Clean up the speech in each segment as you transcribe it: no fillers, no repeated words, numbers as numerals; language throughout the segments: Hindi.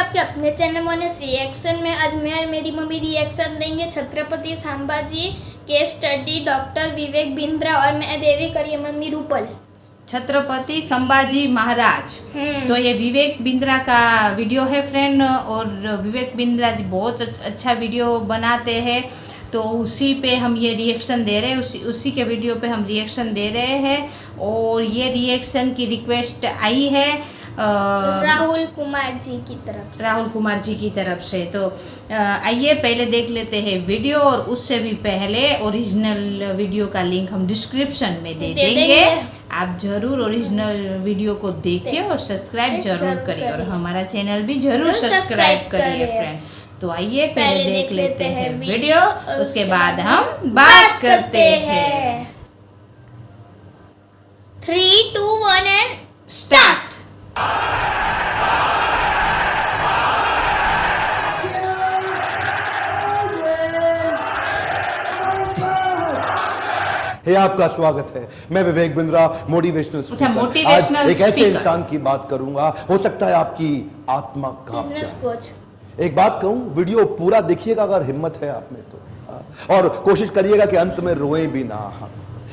आपके अपने चैनल मोनेस रिएक्शन में आज मैं और मेरी मम्मी रिएक्शन देंगे Chhatrapati Sambhaji case study doctor Vivek Bindra और मैं देवी करिए मम्मी रूपल। छत्रपति संभाजी महाराज। तो ये विवेक बिंद्रा का वीडियो है फ्रेंड, और विवेक बिंद्रा जी बहुत अच्छा वीडियो बनाते हैं, तो उसी पे हम ये रिएक्शन दे रहे हैं, उसी के वीडियो पे हम रिएक्शन दे रहे हैं। और ये रिएक्शन की रिक्वेस्ट आई है राहुल कुमार जी की तरफ से। तो आइए पहले देख लेते हैं वीडियो, और उससे भी पहले ओरिजिनल वीडियो का लिंक हम डिस्क्रिप्शन में दे देंगे। आप जरूर ओरिजिनल वीडियो को देखिए और सब्सक्राइब जरूर करिए, और हमारा चैनल भी जरूर सब्सक्राइब करिए फ्रेंड। तो आइए पहले देख लेते हैं वीडियो, उसके बाद हम बात करते हैं। 3, 2, 1 एंड स्टार्ट। आपका स्वागत है। मैं विवेक बिंद्रा, मोटिवेशनल स्पीकर। आज एक ऐसे इंसान की बात करूंगा, हो सकता है आपकी आत्मा कांप जाए। एक बात कहूं, वीडियो पूरा देखिएगा अगर हिम्मत है आप में तो, और कोशिश करिएगा कि अंत में रोए भी ना।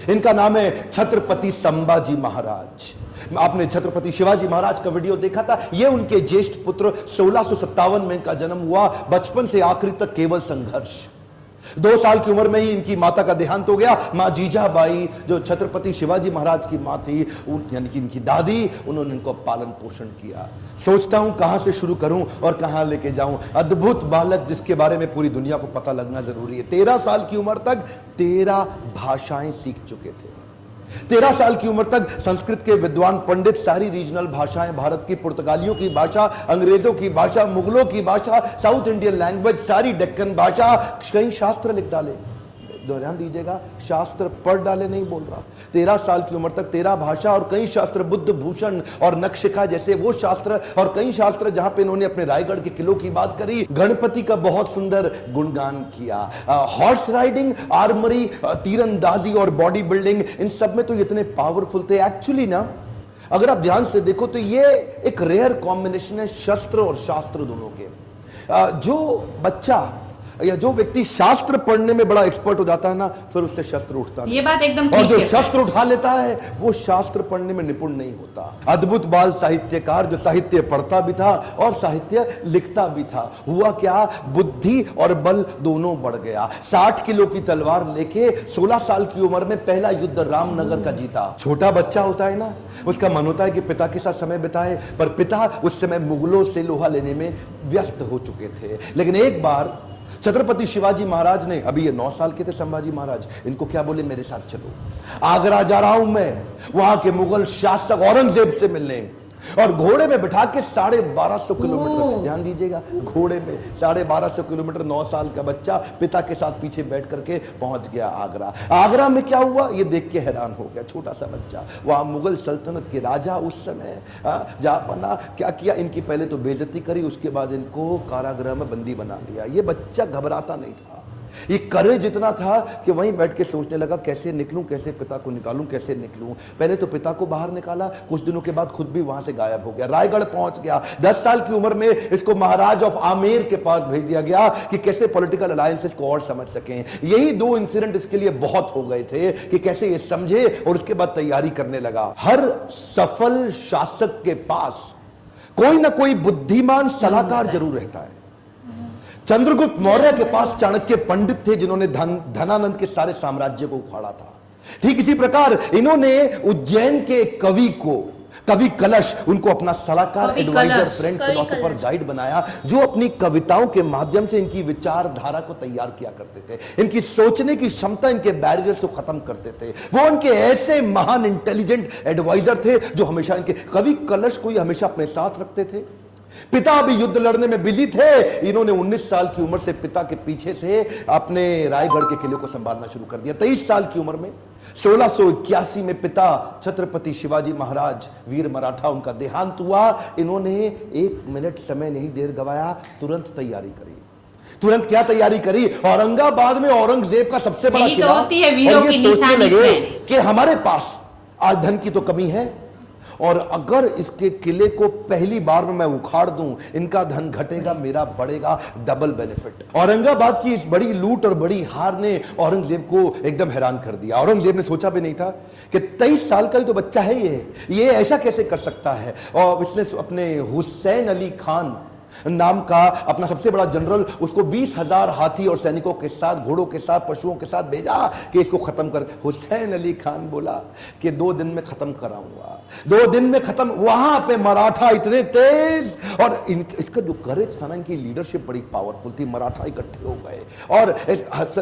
इनका नाम है छत्रपति संभाजी महाराज। आपने छत्रपति शिवाजी महाराज का वीडियो देखा था। ये उनके ज्येष्ठ पुत्र 1657 में इनका जन्म हुआ। बचपन से आखिरी तक केवल संघर्ष। 2 साल की उम्र में ही इनकी माता का देहांत हो गया। मां जीजाबाई, जो छत्रपति शिवाजी महाराज की मां थी, यानी कि इनकी दादी, उन्होंने इनको पालन पोषण किया। सोचता हूं कहां से शुरू करूं और कहां लेके जाऊं। अद्भुत बालक जिसके बारे में पूरी दुनिया को पता लगना जरूरी है। 13 साल की उम्र तक 13 भाषाएं सीख चुके थे। 13 साल की उम्र तक संस्कृत के विद्वान पंडित सारी रीजनल भाषाएं, भारत की पुर्तगालियों की भाषा, अंग्रेजों की भाषा, मुगलों की भाषा, साउथ इंडियन लैंग्वेज, सारी डेक्कन भाषा, कई शास्त्र लिख डाले। ध्यान दीजिएगा, शास्त्र पढ़ डाले नहीं बोल रहा। 13 साल की उम्र तक 13 भाषा और कई शास्त्र, बुद्ध भूषण और नक्शिका जैसे वो शास्त्र, और कई शास्त्र जहां पे इन्होंने अपने रायगढ़ के किलों की बात करी, गणपति का बहुत सुंदर गुणगान किया। हॉर्स राइडिंग, आर्मरी, तीरंदाजी और बॉडी बिल्डिंग, इन सब में तो इतने पावरफुल थे। एक्चुअली ना, अगर आप ध्यान से देखो तो ये एक रेयर कॉम्बिनेशन है शस्त्र और शास्त्र दोनों के। जो बच्चा या जो व्यक्ति शास्त्र पढ़ने में बड़ा एक्सपर्ट हो जाता है ना, फिर उससे शस्त्र उठता नहीं। ये बात एकदम, और जो शस्त्र उठा लेता है वो शास्त्र पढ़ने में निपुण नहीं होता। अद्भुत बाल साहित्यकार, जो साहित्य पढ़ता भी था और साहित्य लिखता भी था। हुआ क्या, बुद्धि और बल दोनों बढ़ गया। 60 किलो की तलवार लेके 16 साल की उम्र में पहला युद्ध रामनगर का जीता। छोटा बच्चा होता है ना, उसका मन होता है कि पिता के साथ समय बिताए, पर पिता उस समय मुगलों से लोहा लेने में व्यस्त हो चुके थे। लेकिन एक बार छत्रपति शिवाजी महाराज ने, अभी ये 9 साल के थे संभाजी महाराज, इनको क्या बोले, मेरे साथ चलो, आगरा जा रहा हूं मैं, वहां के मुगल शासक औरंगजेब से मिलने। और घोड़े में बिठा के 1250 किलोमीटर, ध्यान दीजिएगा, घोड़े में 1250 किलोमीटर 9 साल का बच्चा पिता के साथ पीछे बैठ करके पहुंच गया आगरा। आगरा में क्या हुआ ये देख के हैरान हो गया। छोटा सा बच्चा, वहां मुगल सल्तनत के राजा उस समय जापना, क्या किया, इनकी पहले तो बेइज्जती करी, उसके बाद इनको कारागृह में बंदी बना दिया। ये बच्चा घबराता नहीं था, ये करेज इतना था कि वहीं बैठ के सोचने लगा, कैसे निकलूं, कैसे पिता को निकालूं, कैसे निकलूं। पहले तो पिता को बाहर निकाला, कुछ दिनों के बाद खुद भी वहां से गायब हो गया, रायगढ़ पहुंच गया। 10 साल की उम्र में इसको महाराज ऑफ आमेर के पास भेज दिया गया कि कैसे पॉलिटिकल अलायंसेस को और समझ सकें। यही 2 इंसिडेंट इसके लिए बहुत हो गए थे कि कैसे ये समझे, और उसके बाद तैयारी करने लगा। हर सफल शासक के पास कोई ना कोई बुद्धिमान सलाहकार जरूर रहता है। चंद्रगुप्त मौर्य के पास चाणक्य पंडित थे, जिन्होंने धनानंद के सारे साम्राज्य को उखाड़ा था। ठीक इसी प्रकार इन्होंने उज्जैन के कवि कलश, उनको अपना सलाहकार, एडवाइजर, फ्रेंड, फिलोसोफर, गाइड बनाया, जो अपनी कविताओं के माध्यम से इनकी विचारधारा को तैयार किया करते थे। इनकी सोचने की क्षमता, इनके बैरियर को खत्म करते थे। वो उनके ऐसे महान इंटेलिजेंट एडवाइजर थे जो हमेशा इनके, कवि कलश को हमेशा अपने साथ रखते थे। पिता भी युद्ध लड़ने में बिजी थे। इन्होंने 19 साल की उम्र से पिता के पीछे से अपने रायगढ़ के किले को संभालना शुरू कर दिया। 23 साल की उम्र में 1681 में पिता छत्रपति शिवाजी महाराज वीर मराठा, उनका देहांत हुआ। इन्होंने 1 मिनट समय नहीं देर गवाया, तुरंत तैयारी करी। तुरंत क्या तैयारी करी, औरंगाबाद में औरंगजेब का सबसे बड़ा किला, होती है वीरों की निशानी कि हमारे पास आज धन की तो कमी है, और अगर इसके किले को पहली बार में मैं उखाड़ दूं, इनका धन घटेगा, मेरा बढ़ेगा, डबल बेनिफिट। औरंगाबाद की इस बड़ी लूट और बड़ी हार ने औरंगजेब को एकदम हैरान कर दिया। औरंगजेब ने सोचा भी नहीं था कि 23 साल का ही तो बच्चा है ये ऐसा कैसे कर सकता है। और इसने अपने हुसैन अली खान नाम का अपना सबसे बड़ा जनरल, उसको 20,000 हाथी और सैनिकों के साथ, घोड़ों के साथ, पशुओं के साथ भेजा कि इसको खत्म कर। हुसैन अली खान बोला कि 2 दिन में खत्म कराऊंगा, 2 दिन में खत्म। वहां पे मराठा इतने तेज, और इसका जो करेज था ना, इनकी लीडरशिप बड़ी पावरफुल थी। मराठा इकट्ठे हो गए और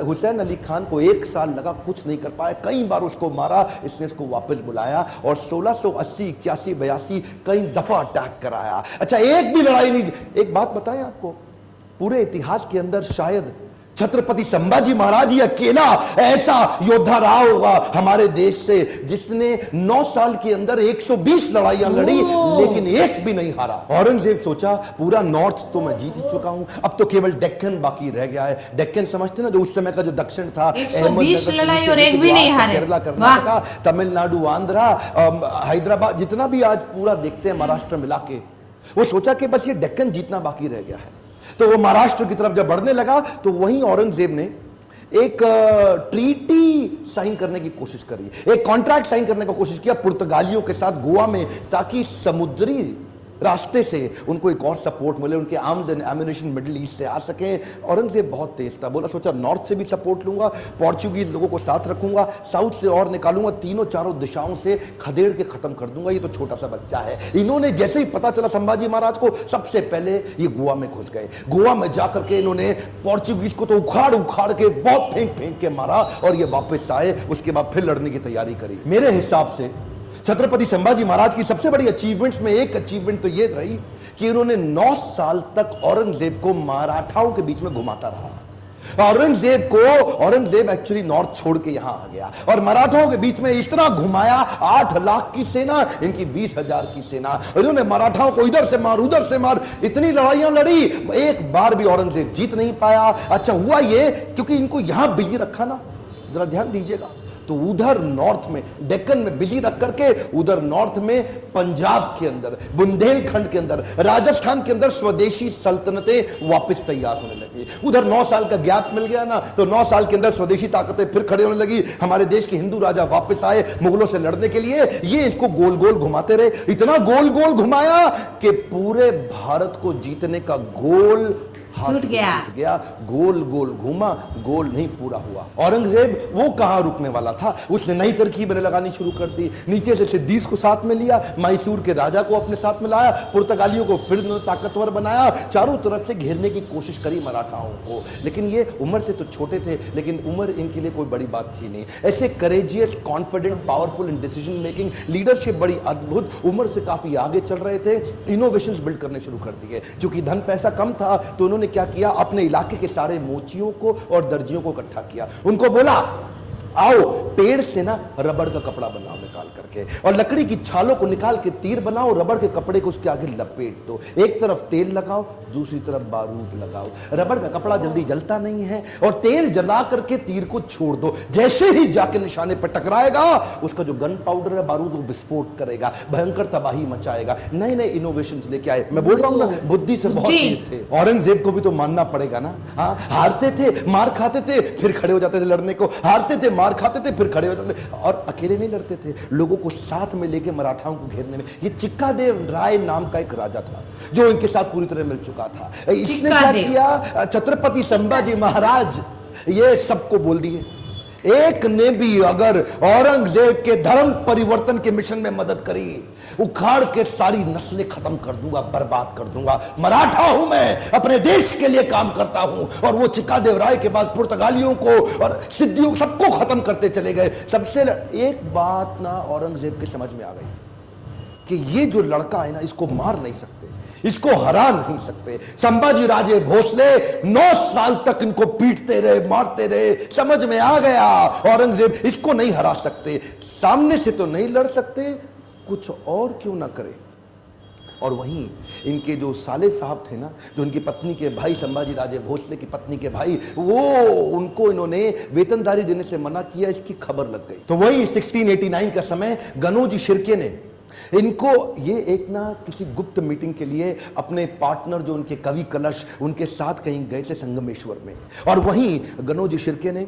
हुसैन अली खान को 1 साल लगा, कुछ नहीं कर पाया, कई बार उसको मारा। इसने इसको वापस बुलाया और 1680, 81, 82 कई दफा अटैक कराया। अच्छा, एक भी लड़ाई नहीं। एक बात बताएं आपको, पूरे इतिहास के अंदर शायद छत्रपति संभाजी महाराज ही अकेला ऐसा योद्धा रहा होगा हमारे देश से जिसने 9 साल के अंदर 120 लड़ाइयां लड़ी, लेकिन एक भी नहीं हारा। औरंगजेब सोचा, पूरा नॉर्थ तो मैं जीत ही चुका हूं, अब तो केवल डेक्कन बाकी रह गया है। डेक्कन समझते ना, जो उस समय का जो दक्षिण था, 120 लड़ाई और एक भी नहीं हारे। केरला, कर्नाटका, तमिलनाडु, आंध्रा, हैदराबाद, जितना भी आज पूरा देखते हैं महाराष्ट्र मिला के, वो सोचा कि बस ये डेक्कन जीतना बाकी रह गया है। तो वो महाराष्ट्र की तरफ जब बढ़ने लगा तो वहीं औरंगजेब ने एक ट्रीटी साइन करने की कोशिश करी, एक कॉन्ट्रैक्ट साइन करने की कोशिश किया पुर्तगालियों के साथ गोवा में, ताकि समुद्री रास्ते से उनको एक और सपोर्ट मिले, उनके आमदन एम्युनिशन मिडिल ईस्ट से आ सके। औरंगजेब बहुत तेज था, बोला सोचा नॉर्थ से भी सपोर्ट लूंगा, पोर्चुगीज लोगों को साथ रखूंगा, साउथ से और निकालूंगा, तीनों चारों दिशाओं से खदेड़ के खत्म कर दूंगा। ये तो छोटा सा बच्चा है। इन्होंने जैसे ही पता चला संभाजी महाराज को, सबसे पहले ये गोवा में घुस गए। गोवा में जाकर के इन्होंने पोर्चुगीज को तो उखाड़ उखाड़ के, बहुत फेंक फेंक के मारा, और ये वापस आए। उसके बाद फिर लड़ने की तैयारी करी। मेरे हिसाब से छत्रपति संभाजी महाराज की सबसे बड़ी अचीवमेंट्स में एक अचीवमेंट तो यह रही कि इन्होंने 9 साल तक औरंगजेब को मराठाओं के बीच में घुमाता रहा। औरंगजेब एक्चुअली नॉर्थ छोड़ के यहां आ गया और मराठाओं के बीच में इतना घुमाया, 8 लाख की सेना, इनकी 20,000 की सेना। इन्होंने मराठाओं को इधर से मार, उधर से मार, इतनी लड़ाइयां लड़ी, एक बार भी औरंगजेब जीत नहीं पाया। अच्छा हुआ ये, क्योंकि इनको यहां बिजी रखा ना, जरा ध्यान दीजिएगा, तो उधर नॉर्थ में, डेक्कन में बिजी रख करके, उधर नॉर्थ में पंजाब के अंदर, बुंदेलखंड के अंदर, राजस्थान के अंदर स्वदेशी सल्तनतें वापस तैयार होने लगी। उधर 9 साल का गैप मिल गया ना, तो 9 साल के अंदर स्वदेशी ताकतें फिर खड़े होने लगी। हमारे देश के हिंदू राजा वापस आए मुगलों से लड़ने के लिए। ये इसको गोल गोल घुमाते रहे, इतना गोल गोल घुमाया कि पूरे भारत को जीतने का गोल छूट गया। गोल गोल घूमा, गोल नहीं पूरा हुआ। औरंगजेब वो कहां रुकने वाला था, उसने नई तरकीबें लगानी शुरू कर दी। नीचे से सिद्दीस को साथ में लिया, मैसूर के राजा को अपने साथ में लाया, पुर्तगालियों को फिर ताकतवर बनाया, चारों तरफ से घेरने की कोशिश करी मराठाओं को। लेकिन ये उम्र से तो छोटे थे, लेकिन उम्र इनके लिए कोई बड़ी बात थी नहीं। ऐसे courageous, confident, powerful in decision making, leadership बड़ी अद्भुत, उम्र से काफी आगे चल रहे थे। इनोवेशंस बिल्ड करने शुरू कर दिए। क्योंकि धन पैसा कम था, तो उन्होंने क्या किया, अपने इलाके के सारे मोचियों को और दर्जियों को इकट्ठा किया। उनको बोला, आओ पेड़ से ना रबड़ का कपड़ा बनाओ निकाल करके, और लकड़ी की छालों को निकाल के तीर बनाओ, रबड़ के कपड़े को उसके आगे लपेट दो, एक तरफ तेल लगाओ, दूसरी तरफ बारूद लगाओ। रबड़ का कपड़ा जल्दी जलता नहीं है, और तेल जला करके तीर को छोड़ दो, जैसे ही जाके निशाने पर टकराएगा, उसका जो गन पाउडर है, बारूद, वो विस्फोट करेगा, भयंकर तबाही मचाएगा। नए नए इनोवेशंस लेके आए। मैं बोल रहा हूं ना, बुद्धि से बहुत तेज थे। औरंगजेब को भी तो मानना पड़ेगा ना। हाँ, हारते थे, मार खाते थे, फिर खड़े हो जाते थे लड़ने को, हारते थे, मार खाते थे, फिर खड़े हो जाते थे, और अकेले नहीं लड़ते थे, लोगों को साथ में लेके मराठाओं को घेरने में। ये चिक्कादेव राय नाम का एक राजा था जो इनके साथ पूरी तरह मिल चुका था। इसने क्या किया, छत्रपति संभाजी महाराज ये सबको बोल दिए, एक ने भी अगर औरंगजेब के धर्म परिवर्तन के मिशन में मदद करी, उखाड़ के सारी नस्लें खत्म कर दूंगा, बर्बाद कर दूंगा। मराठा हूं मैं, अपने देश के लिए काम करता हूं। और वो चिक्कादेव राय के बाद पुर्तगालियों को और सिद्धियों सबको खत्म करते चले गए। सबसे एक बात ना औरंगजेब के समझ में आ गई कि ये जो लड़का है ना, इसको मार नहीं सकते, इसको हरा नहीं सकते। संभाजी राजे भोसले 9 साल तक इनको पीटते रहे, मारते रहे। समझ में आ गया औरंगजेब इसको नहीं हरा सकते, सामने से तो नहीं लड़ सकते, कुछ और क्यों ना करे। और वहीं इनके जो साले साहब थे ना, जो इनकी पत्नी के भाई, संभाजी राजे भोसले की पत्नी के भाई, वो उनको इन्होंने वेतनदारी देने से मना किया। इसकी खबर लग गई। तो वही 1689 का समय गनोजी शिर्के ने इनको ये एक ना किसी गुप्त मीटिंग के लिए अपने पार्टनर जो उनके कवि कलश उनके साथ कहीं गए थे संगमेश्वर में, और वहीं गनोजी शिर्के ने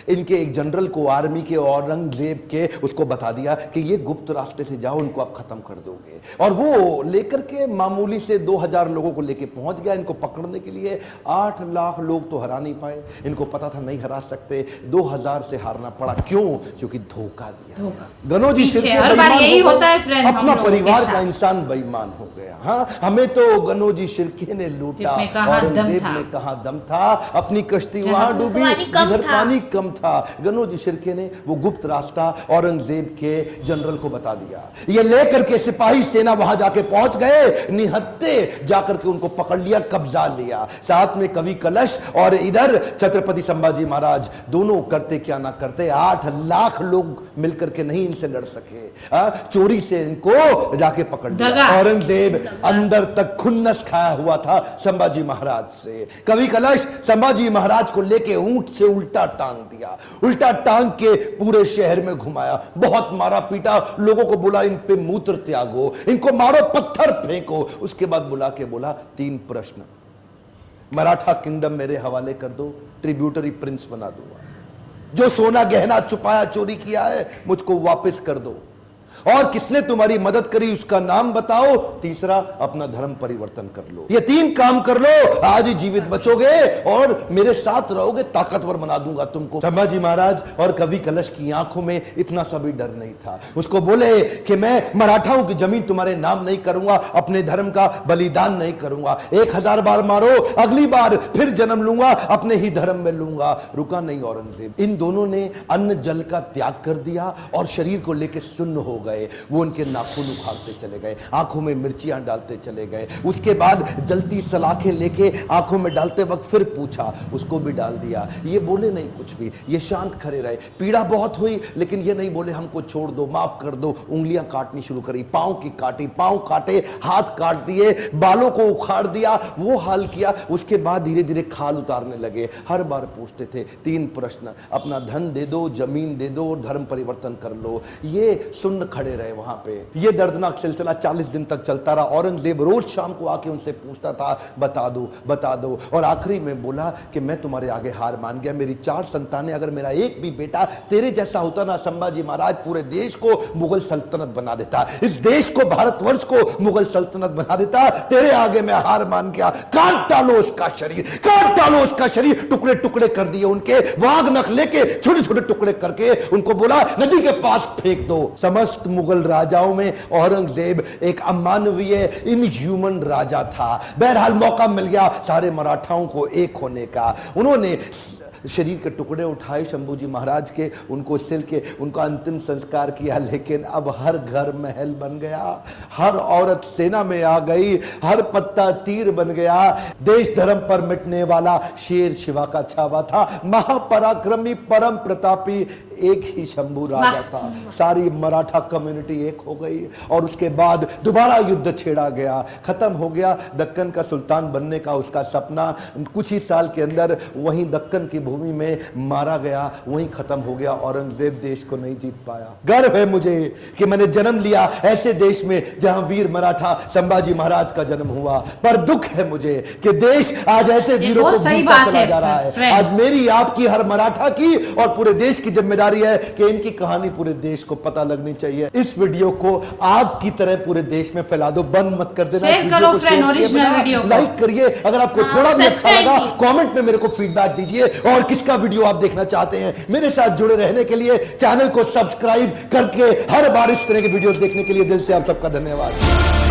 इनके एक जनरल को आर्मी के औरंगजेब के उसको बता दिया कि ये गुप्त रास्ते से जाओ, इनको आप खत्म कर दोगे। और वो लेकर के मामूली से 2000 लोगों को लेके पहुंच गया इनको पकड़ने के लिए। 8 लाख लोग तो हरा नहीं पाए, इनको पता था नहीं हरा सकते, 2000 से हारना पड़ा। क्यों? क्योंकि धोखा दिया। गनोजी शिर्के हर बार यही होता है फ्रेंड, अपना परिवार का इंसान बेईमान हो गया। हाँ, हमें तो गनोजी शिर्के ने लूटा, औरंगजेब में कहां दम था, अपनी कश्ती वहां डूबी जिधर पानी कम था। गनोजी शिर्के ने वो गुप्त रास्ता औरंगजेब के जनरल को बता दिया। ये लेकर के सिपाही सेना वहां जाके पहुंच गए, निहत्ते जाकर के उनको पकड़ लिया, कब्जा लिया, साथ में कवि कलश और इधर छत्रपति संभाजी महाराज। दोनों करते क्या ना करते, 8 लाख लोग मिलकर के नहीं इनसे लड़ सके। चोरी से इनको जाके पकड़ लिया। औरंगजेब अंदर तक खुन्नस खाया हुआ था संभाजी महाराज से। कवि कलश संभाजी महाराज को लेके ऊंट से उल्टा टांग दिया, उल्टा टांग के पूरे शहर में घुमाया, बहुत मारा पीटा, लोगों को बोला इन पे मूत्र त्यागो, इनको मारो, पत्थर फेंको। उसके बाद बुला के बोला 3 प्रश्न, मराठा किंगडम मेरे हवाले कर दो, ट्रिब्यूटरी प्रिंस बना दूंगा, जो सोना गहना छुपाया चोरी किया है मुझको वापस कर दो, और किसने तुम्हारी मदद करी उसका नाम बताओ, तीसरा अपना धर्म परिवर्तन कर लो। ये 3 काम कर लो, आज ही जीवित बचोगे और मेरे साथ रहोगे, ताकतवर बना दूंगा तुमको। संभाजी महाराज और कवि कलश की आंखों में इतना सा भी डर नहीं था। उसको बोले कि मैं मराठाओं की जमीन तुम्हारे नाम नहीं करूंगा, अपने धर्म का बलिदान नहीं करूंगा, 1000 बार मारो, अगली बार फिर जन्म लूंगा, अपने ही धर्म में लूंगा। रुका नहीं औरंगजेब। इन दोनों ने अन्न जल का त्याग कर दिया और शरीर को लेकर सुन्न हो गए। वो उनके नाखून उखाड़ते चले गए, आंखों में मिर्चियां डालते चले गए। उसके बाद जलती सलाखें लेके आंखों में डालते वक्त फिर पूछा, उसको भी डाल दिया। ये बोले नहीं कुछ भी, ये शांत खड़े रहे। पीड़ा बहुत हुई लेकिन ये नहीं बोले हमको छोड़ दो, माफ कर दो। उंगलियां काटनी शुरू करी, पांव की काटी, पांव काटे, हाथ काट दिए, बालों को उखाड़ दिया, वो हाल किया। उसके बाद धीरे धीरे खाल उतारने लगे। हर बार पूछते थे 3 प्रश्न, अपना धन दे दो, जमीन दे दो और धर्म परिवर्तन कर लो। ये सुन्न खड़े रहे वहां पे। ये दर्दनाक सिलसिला 40 दिन तक चलता रहा। औरंगजेब रोज शाम को आके उनसे पूछता था, बता दो बता दो, और आखिरी में बोला कि मैं तुम्हारे आगे हार मान गया, मेरी 4 संतानें, अगर मेरा एक भी बेटा तेरे जैसा होता ना संभाजी महाराज, पूरे देश को मुगल सल्तनत बना देता, इस देश को, भारतवर्ष को मुगल सल्तनत बना देता। तेरे आगे मैं हार मान गया। काट डालो उसका शरीर, काट डालो उसका शरीर। टुकड़े टुकड़े कर दिए उनके, वाघ नख लेके छोटे छोटे टुकड़े करके उनको बोला नदी के पास फेंक दो। समस्त मुगल राजाओं में औरंगजेब एक अमानवीय, इनह्यूमन राजा था। बहरहाल मौका मिल गया सारे मराठाओं को एक होने का। उन्होंने शरीर के टुकड़े उठाए शंभूजी महाराज के, उनको सिल के उनका अंतिम संस्कार किया। लेकिन अब हर घर महल बन गया, हर औरत सेना में आ गई, हर पत्ता तीर बन गया। देश धर्म पर मिटने वाला शेर शिवा का छावा था। महापराक्रमी, परम प्रतापी एक ही शंभू राजा था। सारी मराठा कम्युनिटी एक हो गई और उसके बाद दोबारा युद्ध छेड़ा गया, खत्म हो गया। दक्कन का सुल्तान बनने का उसका सपना कुछ ही साल के अंदर वहीं दक्कन की भूमि में मारा गया, वहीं खत्म हो गया। औरंगजेब देश को नहीं जीत पाया। गर्व है मुझे कि मैंने जन्म लिया ऐसे देश में जहां वीर मराठा संभाजी महाराज का जन्म हुआ, पर दुख है मुझे कि देश आज ऐसे वीरों को भूलता चला जा रहा है। आज मेरी, आपकी, हर मराठा की और पूरे देश की जिम्मेदारी है कि इनकी कहानी पूरे देश को पता लगनी चाहिए। इस वीडियो को आग की तरह पूरे देश में फैला दो, बंद मत कर देना। शेयर करो फ्रेंड, ओरिजिनल वीडियो लाइक करिए। अगर आपको थोड़ा भी अच्छा लगा कमेंट में मेरे को फीडबैक दीजिए, और किसका वीडियो आप देखना चाहते हैं। मेरे साथ जुड़े रहने के लिए चैनल को सब्सक्राइब करके हर बार इस तरह के वीडियो देखने के लिए दिल से आप सबका धन्यवाद।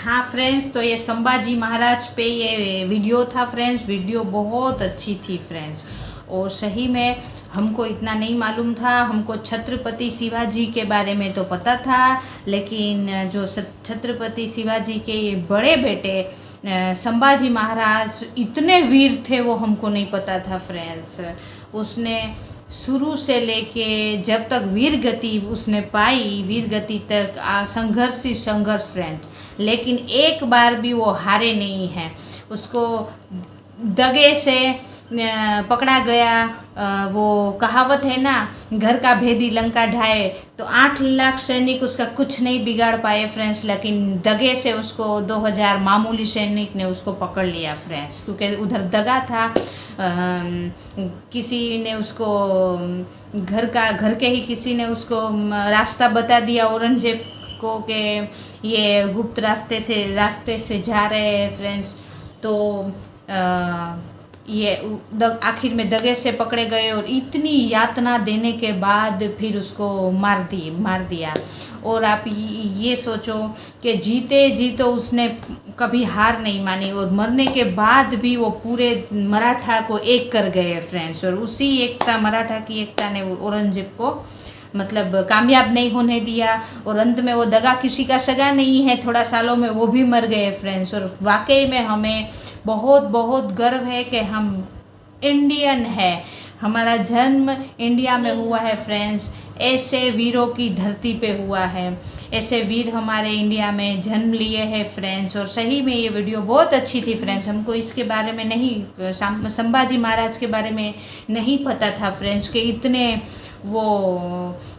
हाँ फ्रेंड्स, तो ये संभाजी महाराज पे ये वीडियो था फ्रेंड्स। वीडियो बहुत अच्छी थी फ्रेंड्स, और सही में हमको इतना नहीं मालूम था। हमको छत्रपति शिवाजी के बारे में तो पता था, लेकिन जो छत्रपति शिवाजी के ये बड़े बेटे संभाजी महाराज इतने वीर थे वो हमको नहीं पता था फ्रेंड्स। उसने शुरू से लेके जब तक वीर गति उसने पाई, वीर गति तक संघर्ष ही संघर्ष फ्रेंड्स, लेकिन एक बार भी वो हारे नहीं है। उसको दगे से पकड़ा गया। वो कहावत है ना, घर का भेदी लंका ढाए, तो 8 लाख सैनिक उसका कुछ नहीं बिगाड़ पाए फ्रेंड्स, लेकिन दगे से उसको 2000 मामूली सैनिक ने उसको पकड़ लिया फ्रेंड्स, क्योंकि उधर दगा था। किसी ने उसको घर के ही किसी ने उसको रास्ता बता दिया औरंगजेब को कि ये गुप्त रास्ते से जा रहे हैं फ्रेंड्स। तो ये आखिर में दगे से पकड़े गए और इतनी यातना देने के बाद फिर उसको मार दिया। और आप ये सोचो कि जीते जी तो उसने कभी हार नहीं मानी, और मरने के बाद भी वो पूरे मराठा को एक कर गए फ्रेंड्स। और उसी एकता, मराठा की एकता ने औरंगजेब को मतलब कामयाब नहीं होने दिया, और अंत में वो दगा किसी का सगा नहीं है, थोड़ा सालों में वो भी मर गए फ्रेंड्स। और वाकई में हमें बहुत बहुत गर्व है कि हम इंडियन है, हमारा जन्म इंडिया में हुआ है फ्रेंड्स। ऐसे वीरों की धरती पे हुआ है, ऐसे वीर हमारे इंडिया में जन्म लिए हैं फ्रेंड्स। और सही में ये वीडियो बहुत अच्छी थी फ्रेंड्स। हमको इसके बारे में नहीं, संभाजी महाराज के बारे में नहीं पता था फ्रेंड्स कि इतने वो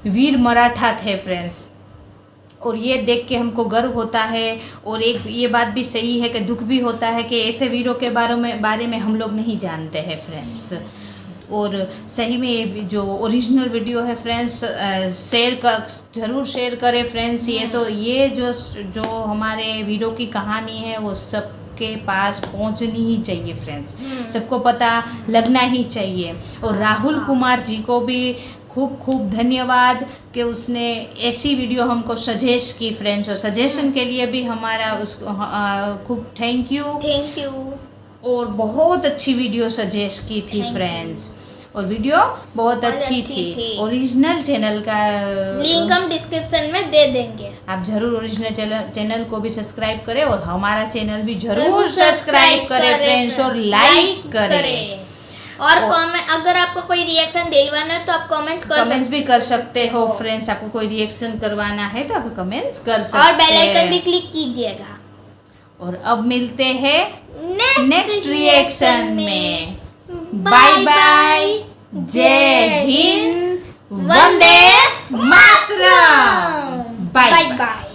वीर मराठा थे फ्रेंड्स। और ये देख के हमको गर्व होता है। और एक ये बात भी सही है कि दुख भी होता है कि ऐसे वीरों के बारे में हम लोग नहीं जानते हैं फ्रेंड्स। और सही में ये जो ओरिजिनल वीडियो है फ्रेंड्स, ज़रूर शेयर करें फ्रेंड्स। ये जो हमारे वीरों की कहानी है वो सबके पास पहुंचनी ही चाहिए फ्रेंड्स, सबको पता लगना ही चाहिए। और राहुल कुमार जी को भी खूब खूब धन्यवाद कि उसने ऐसी वीडियो हमको सजेस्ट की फ्रेंड्स। और सजेशन के लिए भी हमारा उसको खूब थैंक यू। और बहुत अच्छी वीडियो सजेस्ट की थी फ्रेंड्स, और वीडियो बहुत अच्छी थी। ओरिजिनल चैनल का लिंक हम डिस्क्रिप्शन में दे देंगे, आप जरूर ओरिजिनल चैनल को भी सब्सक्राइब करें, और हमारा चैनल भी जरूर सब्सक्राइब करें फ्रेंड्स, और लाइक करें। और कमेंट, अगर आपको कोई रिएक्शन दिलवाना है तो आप कमेंट्स भी कर सकते हो फ्रेंड्स। आपको कोई रिएक्शन करवाना है तो आप कमेंट्स कर सकते हैं, और बेल आइकन भी क्लिक कीजिएगा। और अब मिलते हैं नेक्स्ट रिएक्शन में। बाय बाय, जय हिंद, वंदे मातरम। Bye bye.